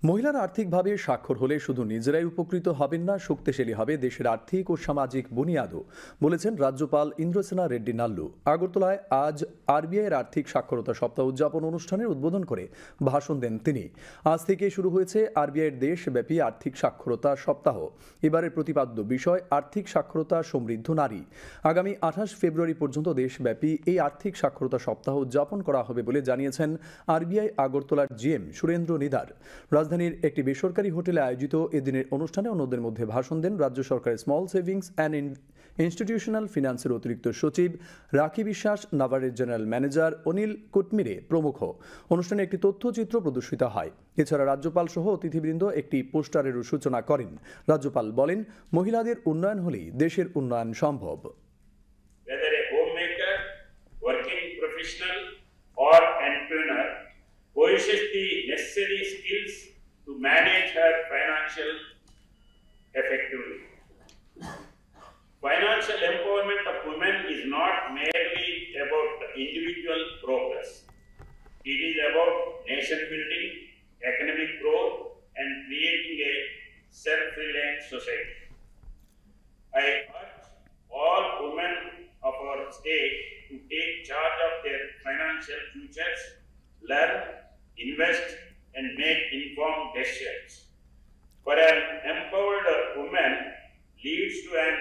মহিলারা আর্থিকভাবে স্বাক্ষর হলে শুধু নিজেরাই উপকৃত হবেন না, শক্তিশালী হবে দেশের আর্থিক ও সামাজিক বুনিয়াদও, বলেছেন রাজ্যপাল ইন্দ্রসেনা রেড্ডি নাল্লু। আগরতলায় আজ আরবিআইয়ের আর্থিক সাক্ষরতা সপ্তাহ উদযাপন অনুষ্ঠানের উদ্বোধন করে ভাষণ দেন তিনি। আজ থেকে শুরু হয়েছে আরবিআইয়ের দেশব্যাপী আর্থিক সাক্ষরতা সপ্তাহ। এবারের প্রতিপাদ্য বিষয় আর্থিক সাক্ষরতা, সমৃদ্ধ নারী। আগামী 28 ফেব্রুয়ারি পর্যন্ত দেশব্যাপী এই আর্থিক সাক্ষরতা সপ্তাহ উদযাপন করা হবে বলে জানিয়েছেন আরবিআই আগরতলার জিএম সুরেন্দ্র নিদার। রাজধানীর একটি বেসরকারি হোটেলে আয়োজিত এদিনের অনুষ্ঠানে অন্যদের মধ্যে ভাষণ দেন রাজ্য সরকারের স্মল সেভিংস অ্যান্ড ইনস্টিটিউশনাল ফিন্যান্সের অতিরিক্ত সচিব রাখি বিশ্বাস, নাবার্ডের জেনারেল ম্যানেজার অনিল কুটমিরে প্রমুখ। অনুষ্ঠানে একটি তথ্যচিত্র প্রদর্শিত হয়। এছাড়া রাজ্যপাল সহ অতিথিবৃন্দ একটি পোস্টারেরও সূচনা করেন। রাজ্যপাল বলেন, মহিলাদের উন্নয়ন হলেই দেশের উন্নয়ন সম্ভব। Whether a homemaker, working professional or entrepreneur possesses the necessary skills to manage her financial effectively. Financial empowerment of women is not merely about individual progress. It is about nation building, economic growth, and creating a self-reliant society. I urge all women of our state to take charge of their financial futures, learn, invest, and make informed decisions. For an empowered woman leads to an